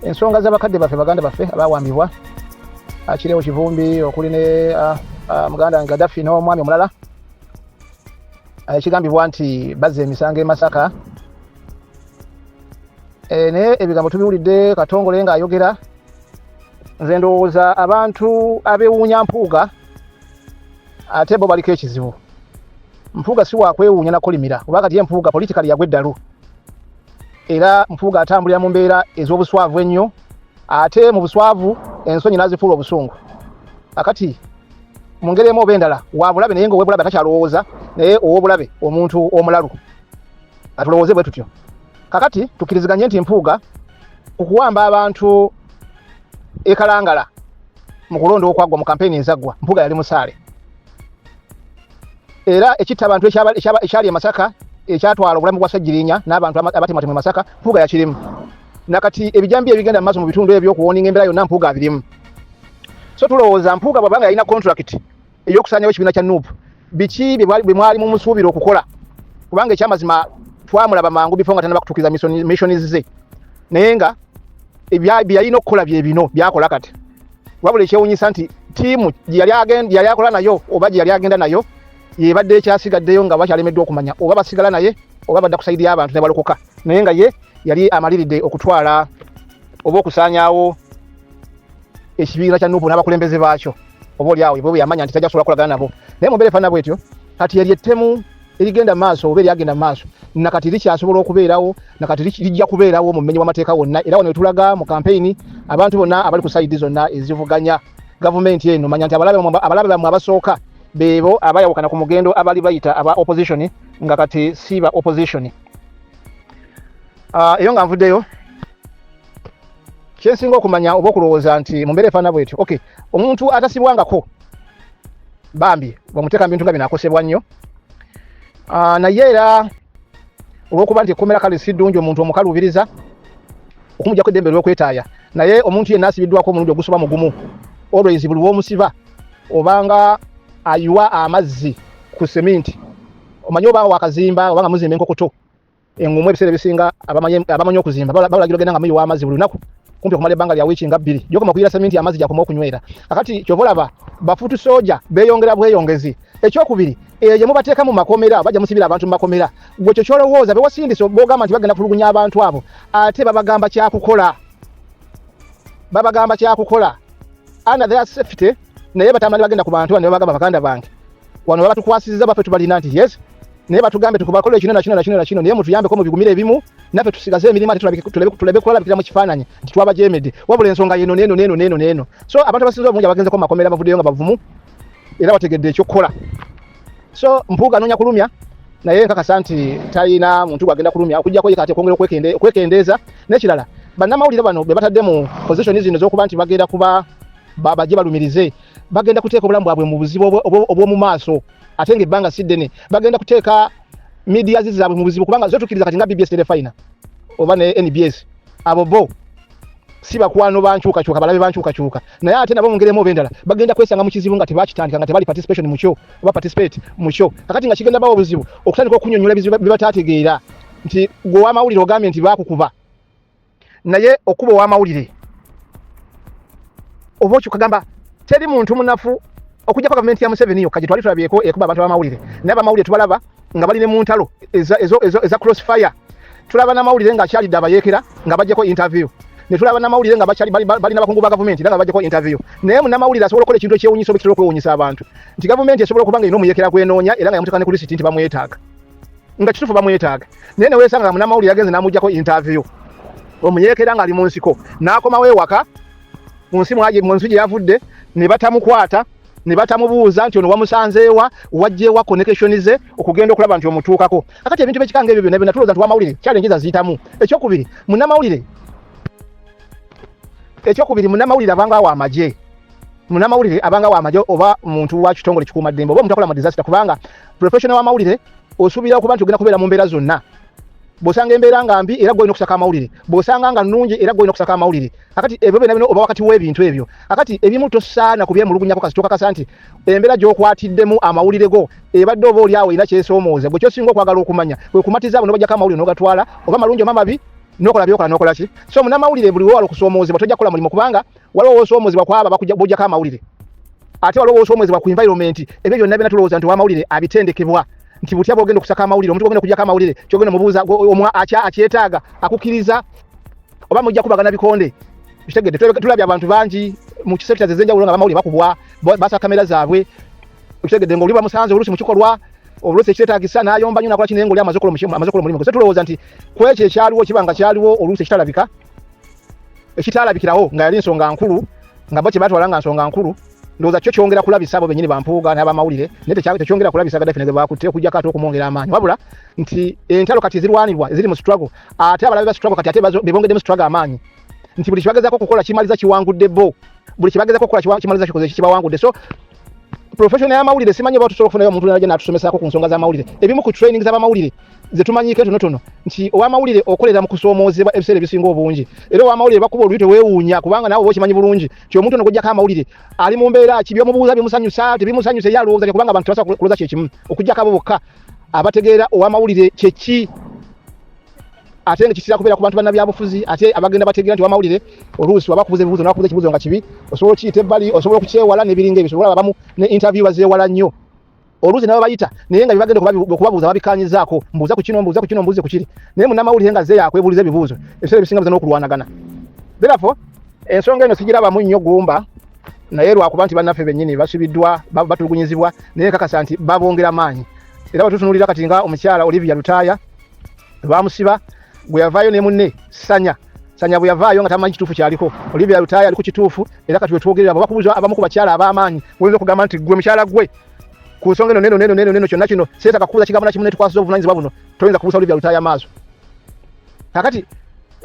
ensonga z'abakadde baffe baganda baffe abawambibwa akirewo Kivumbi okuli ne muganda Gaddafi n'omwami omulala ekigambibwa nti bazza emisango e Masaka naye ebigambo tubiwulidde Katongole ng'ayogera nze ndowooza abantu abeewuunya Mpuuga ate bo baliko ekizibu. Mpuuga si wakwewuunya na kolimira kuba kati ye Mpuuga politikali yagwa eddalu era Mpuuga atambulira mu mbeera ez'obuswavu ennyo ate mu buswavu ensonyi n'azifuula obusungu. Akati mu ngeri emu oba endala wabulabe naye ng'ow'ebulabe atakyalowooza naye ow'obulabe omuntu omulalu atulowooze bwe tutyo. Kakati tukkiriziganye nti Mpuuga okuwamba abantu ekalangala mu kulonda okwaggwa mu kampeyini ezaggwa Mpuuga yali musaale era ekitta abantu ekyali e Masaka ekyatwala obulamu bwa Ssajjirinya n'abantu abatematema e Masaka Mpuuga yakirimu nakati ebijambi ebigenda mu maaso mu bitundu ebyo okuwoninga embeera yonna Mpuuga abirimu. So tulowooza Mpuuga bw'abanga yalina contract ey'okusaanyawo ekibiina kya NUP biki bye mwali mu musuubira okukola kubanga ekyamazima twamulaba mangu bifo nga tanaba kutuukiza missioni ze naye nga bye yalina okukola bye bino byakola kati wabula ekyewuunyisa nti ttiimu gye yali akola nayo oba gye yali agenda nayo yebadde ekyasigaddeyo nga bakyalemeddwa okumanya oba basigala naye oba badda ku sayidi y'abantu ne balokoka naye nga ye yali amaliridde okutwala oba okusaanyaawo ekibiina kya NUP n'abakulembeze baakyo oba oliawo bwe yamanya nti tajja kusobola kukolagana nabo naye mu mbeera efaanana bwetyo kati yali ettemu erigenda maaso oba eryagenda maaso nakati likyasobola okubeerawo nakati lijja kubeerawo mu mmenyi w'amateeka wonna era wano wetulaga mu kampeyini abantu bonna abali ku sayidi zonna ezivuganya gavumenti eno manya nti abalabe bammwe abasooka beebo abayawukana ku mugendo abali bayita aba opposition nga kati si ba opposition. Eyo nga nvuddeyo kyensinga okumanya oba okulowooza nti mu mbeera efaanana bwetyo okay omuntu atasibwangako bambi bamuteeka mu bintu nga bino akosebwa nnyo naye era olw'okuba nti ekkomera kale si ddungi omuntu omukaluubiriza okumuggyako eddembe ly'okwetaaya naye omuntu yenna asibiddwako omulundi ogusoba mugumu always buli w'omusiba obanga ayiwa amazzi ku seminti omanyi obanga wakazimba obanga muzimba enkokoto engumu ebiseera ebisinga abamanyi okuzimba balagiro genda nga muyiwa amazzi buli lunaku kumpi okumala ebbanga lya wiiki nga 2 gyokoma okuyira seminti amazzi gyakoma okunywera kakati kyova olaba bafuutu sooja beeyongera bweyongezi. Ekyokubiri gye mubateeka mu makomera bajja musibira abantu mu makomera gwe ekyo kyolowooza bewasindisa bogamba nti bagenda kulugunya abantu abo ate babagamba kyakukola under their safety naye batamali bagenda ku bantu ne bagamba baganda bange wano babatukwasizza baffe tubalina nti yes naye batugambe tukubakola ekino na kino naye mutuyambeko mu bigumira ebimu naffe tusigaze emirimu ate tulebe kulabikira mu kifaananyi nti twabajemedde wabula ensonga yeno neeno so abantu abasinza obungi abagenzeko mu makomera bavuddeyo nga bavumu era bategedde ekyokukola. So Mpuuga anoonya kulumya naye nkakasa nti talina muntu gwagenda kulumya okugjako ye kati okwongera okwekendeeza n'ekirala bannamawulire bano be batadde mu position zino ez'okuba nti bagenda kuba bajje balumirize bagenda kuteeka obulamu bwabwe mu buzibu obw'omu maaso ate ng'ebbanga si ddene bagenda kuteeka media zaabwe mu buzibu kubanga zo tukkiriza kati nga BBS Telefina oba ne NBS abo bo si bakwano bankyukakyuka balabe bankyukakyuka naye ate nabo mu ngeri emu oba endala bagenda kwesanga mu kizibu nga tebakitandika nga tebali participation mu kyo oba participate mu kyo kakati nga kigenda bawo obuzibu okutandika okunnyonnyola ebizibu bye bataategeera nti gwe ow'amawulire ogambye nti baakukuba naye okuba ow'amawulire oba okyukagamba teri muntu munafu okujjako gavumenti ya Museveni yokka gye twali tulabyeko ekuba abantu b'amawulire naye abamawulire tubalaba nga bali ne mu ntalo eza crossfire tulaba n'amawulire ng'akyalidde abayeekera nga bajjeko interview ne tulaba n'amawulire nga balina abakungu ba gavumenti era nga bajjako interview naye munnamawulire asobola okukola ekintu ekyewuunyisa oba kitera okwewuunyisa abantu nti gavumenti esobola okuba nga erina omuyeekera gwenoonya era nga yamuteeka ne ku lisiti nti bamwetaaga nga kituufu bamwetaaga naye ne weesanga nga munnamawulire yagenze n'amuggyako interview omuyeekera ng'ali mu nsiko n'akomawo ewaka mu nsi gye yavudde ne batamukwata ne batamubuuza nti ono wamusanzeewa wajjeewa connection ze okugenda okulaba nti omutuukako akati ebintu byekikanga ebyo byonna tulowooza nti wamawulire challenges aziyitamu. Ekyokubiri munnamawulire abanga wa amagye oba muntu wa kitongole kikuumaddembe oba omuntu akola mu disaster kubanga professional w'amawulire osuubira okuba nti ogenda kubeera mu mbeera zonna bosanga embeera nga mbi era gwolina okusaka amawulire bosanga nga nnungi era gwolina okusaka amawulire akati ebyo byonna bino oba wakati w'ebintu ebyo akati ebimu tosaana kubyemulugunyako kasi tokakasa nti embeera gy'okwatiddemu amawulire go ebadde oba oli awo erina kyesoomooza gwe kyosinga okwagala okumanya kwe kumatiza abo n'obajjako amawulire n'ogatwala oba malungi oba mabi nokola byokola nokola ki so munamawulire buli walo kusoomozebwa tojja kukola mulimu kubanga waliwo osoomozebwa kwaba bakujja bojja ka mawulire ate waliwo osoomozebwa ku environment ebyo byonna bina tulowooza nti wamawulire abitendekebwa nti butya bwogenda okusaka amawulire omuntu bwogenda kujja ka mawulire kyogenda mubuuza omwa akyetaaga akukkiriza oba mujja kubagana bikonde bitegedde tulabye abantu bangi mu kisekita zezenjawulo nga bamawulire bakubwa basa kamera zaabwe bitegedde ng'oli bamusanze oluusi mu kikolwa oluusi ekiteetaagisa n'ayomba nnyo nakola kinengo oli amaze kola mulimu so tulowooza nti kwekyo ekyaliwo kibanga kyaliwo oluusi ekitalabika ekitaalabikirawo nga yali nsonga nkulu nga bo kye batwala nga nsonga nkulu ndowooza kyo kyongera kulabisa abo bennyini bampuuga n'abamawulire naye tekyongera kulabisa Gaddafi bakutte okujjako ate okumwongera amaanyi wabula nti entalo kati zirwanirwa eziri mu struggle ate abalabe ba struggle kati ate bebongedde mu struggle amaanyi nti buli kibagezaako okukola kimaliza kiwangudde bo buli kibagezaako okukola kimaliza kikoze kibawangudde so professional y'amawulire simanyi oba tusobola okufunayo omuntu n'ajja n'atusomesaako ku nsonga z'amawulire ebimu ku training z'abamawulire zetumanyiike tonotono nti owamawulire okolera mu kusoomoozebwa ebiseera ebisinga obungi era owamawulire bakuba oluyite weewuunya kubanga naawe okimanyi bulungi nti omuntu ono gojjako amawulire ali mu mbeera ki byomubuuza bimusanyusa tebimusanyusa ye alowooza kubanga abantu tebasobola kulowooza kyekimu okujjako abo bokka abategeera owamawulire kyeki ate nga kitira kubeera ku bantu bannabyabufuzi ate abagenda bategeera nti wamawulire oluusi wabakubuza ebibuuzo nabakubuza ekibuuzo nga kibi osobola okiyita ebbali osobola okukyewala n'ebiringa ebyo osobola babamu ne interview bazeewala nnyo oluusi nabo bayita naye nga bibagenda okubabuuza babikanyizaako mbuuza ku kino mbuuze ku kiri naye munnamawulire nga ze yakwebuuliza ebibuuzo ebiseera ebisinga biza n'okulwanagana therefore ensonga eno sigirabamu nnyo gumba naye lwakuba nti bannaffe bennyini basibiddwa batulugunyizibwa naye kakasa nti babongera maanyi era batutunuulira kati nga omukyala Olivia Lutaaya bamusiba bwe yavaayo ne munne Sanya bwe yavaayo nga tamanyi kituufu kyaliko Olivia Lutaaya ali ku kituufu era kati wetwogerera bakubuza abamu ku bakyala ab'amaanyi oyinza okugamba nti gwe mukyala gwe ku nsonga eno neno kyonna kino seetaka kubuuza kigambo nakimu netukwasiza obuvunaanyizibwa buno toyinza kubuusa Olivia Lutaaya maaso kakati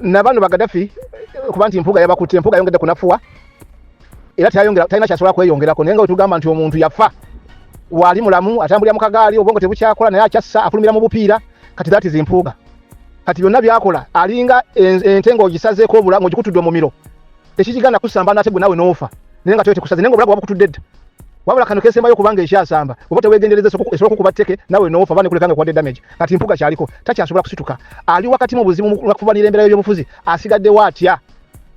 nabano ba Gaddafi kuba nti empuga yabakutte empuga yongedde kunafuwa era talina kyasobola kweyongerako naye nga wetugamba nti omuntu yafa wali mulamu atambulira mu kagaali obwongo tebukyakola naye akyassa afulumira mu bupiira kati that is empuga kati byonna byakola alinga ente ng'ogisazeeko obulamu ogikutuddwe mu miro tekigenda kusamba nate gwe nawe n'ofa naye nga tekusaze naye nga obulamu bwabukutudde dda wabula kano kesembayo kubanga ekyasamba oba teweegendereza esobola okukuba tteke nawe n'ofa ba nekulekanga kuwadde damage kati mpuga kyaliko takyasobola kusituka ali wakati mu buzibu lwakufubanira embeera y'ebyobufuzi asigaddewo atya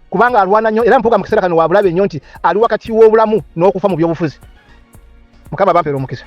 kubanga alwana nnyo era mpuga mu kiseera kano wabulabe nnyo nti ali wakati w'obulamu n'okufa mu byobufuzi Mukama bampeera omukisa.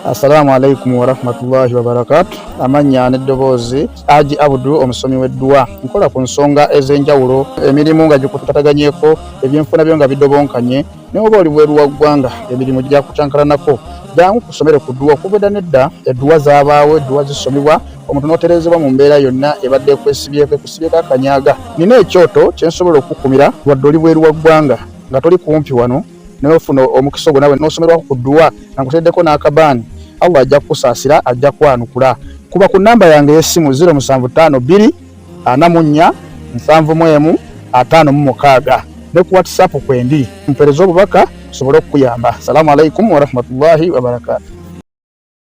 Assalamu alaikum warahmatullahi wabarakatuh. Amanya n'eddoboozi Haji Abdu omusomi w'edduwa nkola ku nsonga ez'enjawulo emirimu nga gikutataganyeko ebyenfuna byo nga bidobonkanye naye oba oli bweru wa ggwanga emirimu gya kutankalanako jangu kusomere ku dduwa okubeda nedda edduwa zaabaawo edduwa zisomebwa omuntu n'oterezebwa mu mbeera yonna ebadde ekwesibyeko ekusibyeko akanyaaga nina ekyoto kyensobola okukumira wadde oli bweru wa ggwanga nga toli kumpi wano naye ofuna omukisa ogwo nawe n'osomerwako ku dduwa nga nkuteddeko n'akabaani Allah ajja kusaasira ajja kwanukula kuba ku namba yange y'essimu 0752 44 71 56 ne ku WhatsApp kwendi mpereza obubaka sobole okuyamba. Assalamu alaikum warahmatullahi wabarakatuh.